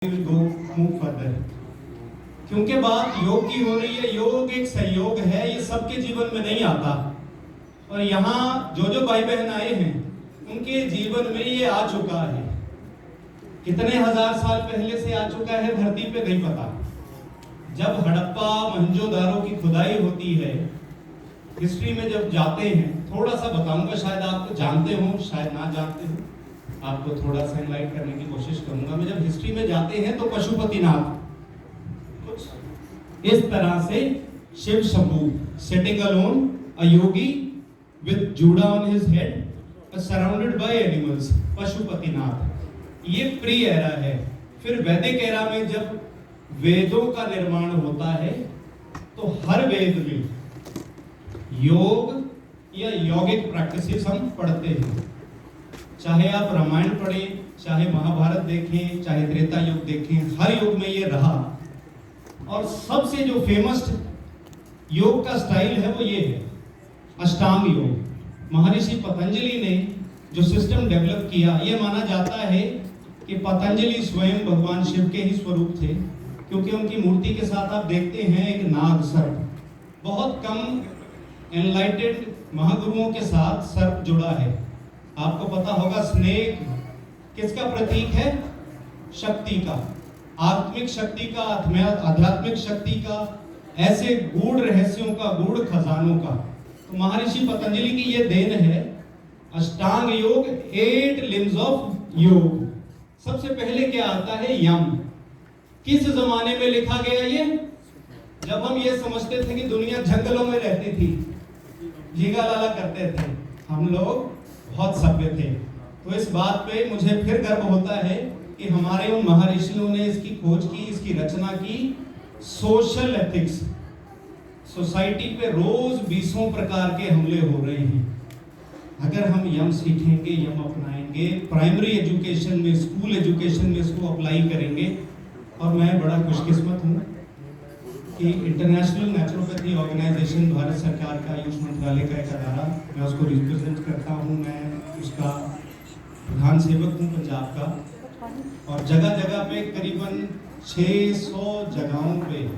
Move further, क्योंकि बात योग की हो रही है। योग एक सहयोग है, ये सबके जीवन में नहीं आता। और यहाँ जो भाई बहन आए हैं उनके जीवन में ये आ चुका है। कितने हजार साल पहले से आ चुका है धरती पे नहीं पता। जब हड़प्पा मोहनजोदारो की खुदाई होती है, हिस्ट्री में जब जाते हैं, थोड़ा सा बताऊंगा, शायद आप जानते हो शायद ना जानते हो, आपको थोड़ा सा एनलाइट करने की कोशिश करूंगा। मैं जब हिस्ट्री में जाते हैं तो पशुपतिनाथ कुछ इस तरह से Shiva Shambhu sitting alone, a yogi with juda on his head, surrounded by animals, Pashupatinath. ये प्री एरा है। फिर वैदिक एरा में जब वेदों का निर्माण होता है तो हर वेद में योग या यौगिक प्रैक्टिसेस हम पढ़ते हैं। चाहे आप रामायण पढ़ें, चाहे महाभारत देखें, चाहे त्रेता युग देखें, हर युग में ये रहा। और सबसे जो फेमस योग का स्टाइल है वो ये है अष्टांग योग। महर्षि पतंजलि ने जो सिस्टम डेवलप किया, ये माना जाता है कि पतंजलि स्वयं भगवान शिव के ही स्वरूप थे, क्योंकि उनकी मूर्ति के साथ आप देखते हैं एक नाग सर्प। बहुत कम एनलाइटेड महागुरुओं के साथ सर्प जुड़ा है। आपको पता होगा स्नेक किसका प्रतीक है? शक्ति का, आत्मिक शक्ति का, आध्यात्मिक शक्ति का, ऐसे गूढ़ रहस्यों का, गूढ़ खजानों का। तो महर्षि पतंजलि की ये देन है अष्टांग योग, 8 लिम्स ऑफ योग। सबसे पहले क्या आता है? यम। किस जमाने में लिखा गया ये? जब हम ये समझते थे कि दुनिया जंगलों में रहती थी, झींगा लाला करते थे, हम लोग बहुत सभ्य थे। तो इस बात पे मुझे फिर गर्व होता है कि हमारे उन महर्षियों ने इसकी खोज की, इसकी रचना की। सोशल एथिक्स, सोसाइटी पे रोज 20 प्रकार के हमले हो रहे हैं। अगर हम यम सीखेंगे, यम अपनाएंगे, प्राइमरी एजुकेशन में, स्कूल एजुकेशन में इसको अप्लाई करेंगे। और मैं बड़ा खुशकिस्मत हूँ कि इंटरनेशनल नेचुरोपैथी ऑर्गेनाइजेशन भारत सरकार का आयुष मंत्रालय का एक अदारा, मैं उसको रिप्रेजेंट करता हूँ। मैं उसका प्रधान सेवक हूँ पंजाब का। और जगह जगह पे करीबन 600 जगहों पे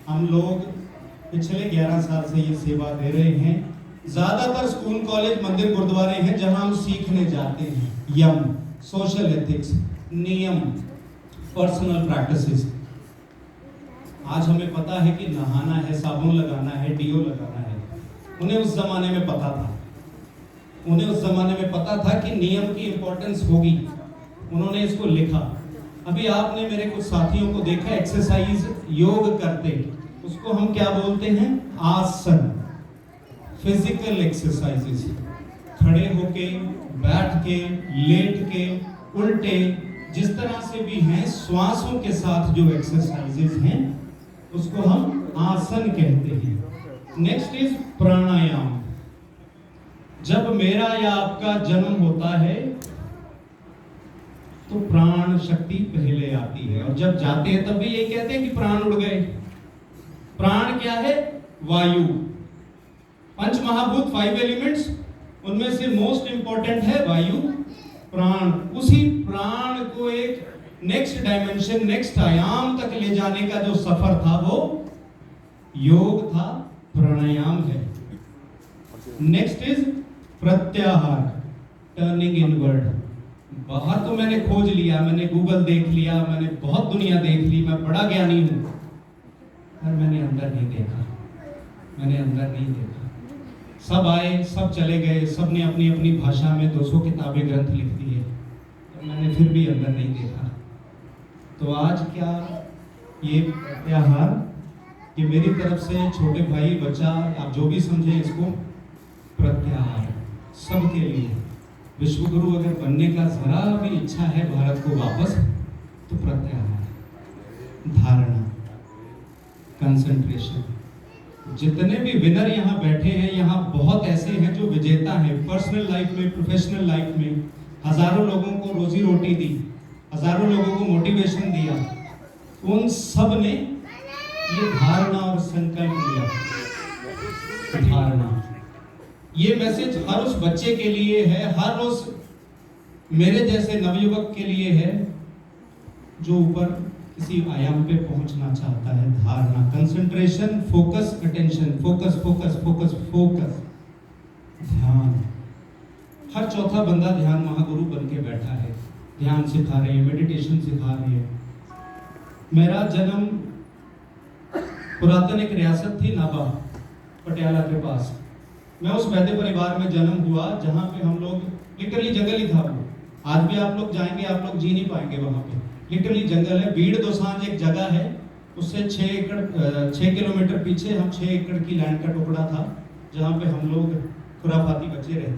हम लोग पिछले 11 साल से ये सेवा दे रहे हैं। ज़्यादातर स्कूल, कॉलेज, मंदिर, गुरुद्वारे हैं जहाँ हम सीखने जाते हैं यम, सोशल एथिक्स, नियम, पर्सनल प्रैक्टिसेस। आज हमें पता है कि नहाना है, साबुन लगाना है, डीओ लगाना है। उन्हें उस जमाने में पता था, उन्हें उस जमाने में पता था कि नियम की इंपॉर्टेंस होगी। उन्होंने इसको लिखा। अभी आपने मेरे कुछ साथियों को देखा एक्सरसाइज योग करते, उसको हम क्या बोलते हैं? आसन। फिजिकल एक्सरसाइजेस, खड़े होके, बैठ के, लेट के, उल्टे, जिस तरह से भी हैं, श्वासों के साथ जो एक्सरसाइजेस हैं उसको हम आसन कहते हैं। नेक्स्ट इज प्राणायाम। जब मेरा या आपका जन्म होता है तो प्राण शक्ति पहले आती है, और जब जाते हैं तब भी ये कहते हैं कि प्राण उड़ गए। प्राण क्या है? वायु। पंच महाभूत, 5 एलिमेंट्स, उनमें से मोस्ट इंपॉर्टेंट है वायु, प्राण। उसी प्राण को एक नेक्स्ट डायमेंशन, नेक्स्ट आयाम तक ले जाने का जो सफर था वो योग था, प्राणायाम है। नेक्स्ट इज प्रत्याहार, टर्निंग इनवर्ड। बाहर तो मैंने खोज लिया, मैंने गूगल देख लिया, मैंने बहुत दुनिया देख ली, मैं बड़ा ज्ञानी हूं, पर मैंने अंदर नहीं देखा, मैंने अंदर नहीं देखा। सब आए, सब चले गए, सब ने अपनी अपनी भाषा में 200 किताबें, ग्रंथ लिख दिए, तो मैंने फिर भी अंदर नहीं देखा। तो आज क्या ये प्रत्याहार, ये मेरी तरफ से छोटे भाई, बच्चा, आप जो भी समझे इसको, प्रत्याहार सबके लिए। विश्व गुरु अगर बनने का जरा भी इच्छा है भारत को वापस, तो प्रत्याहार, धारणा, कंसंट्रेशन। जितने भी विनर यहाँ बैठे हैं, यहाँ बहुत ऐसे हैं जो विजेता हैं पर्सनल लाइफ में, प्रोफेशनल लाइफ में। हजारों लोगों को रोजी रोटी दी, हजारों लोगों को मोटिवेशन दिया। उन सब ने ये धारणा और संकल्प लिया। धारणा, ये मैसेज हर उस बच्चे के लिए है, हर उस मेरे जैसे नवयुवक के लिए है जो ऊपर किसी आयाम पे पहुंचना चाहता है। धारणा, concentration, focus, attention, focus focus focus focus, ध्यान। हर चौथा बंदा ध्यान महागुरु बन के बैठा है, ध्यान सिखा रहे हैं, मेडिटेशन सिखा रहे हैं। मेरा जन्म पुरातन एक रियासत थी नाबा, पटियाला के पास। मैं उस वैद्य परिवार में जन्म हुआ जहाँ पे हम लोग, लिटरली जंगल ही था वो। आज भी आप लोग जाएंगे, आप लोग जी नहीं पाएंगे वहाँ पे, लिटरली जंगल है। बीड़ दोसांझ एक जगह है, उससे 6 किलोमीटर पीछे हम 6 एकड़ की लैंड का टुकड़ा था, जहाँ पे हम लोग खुराफाती बच्चे रहते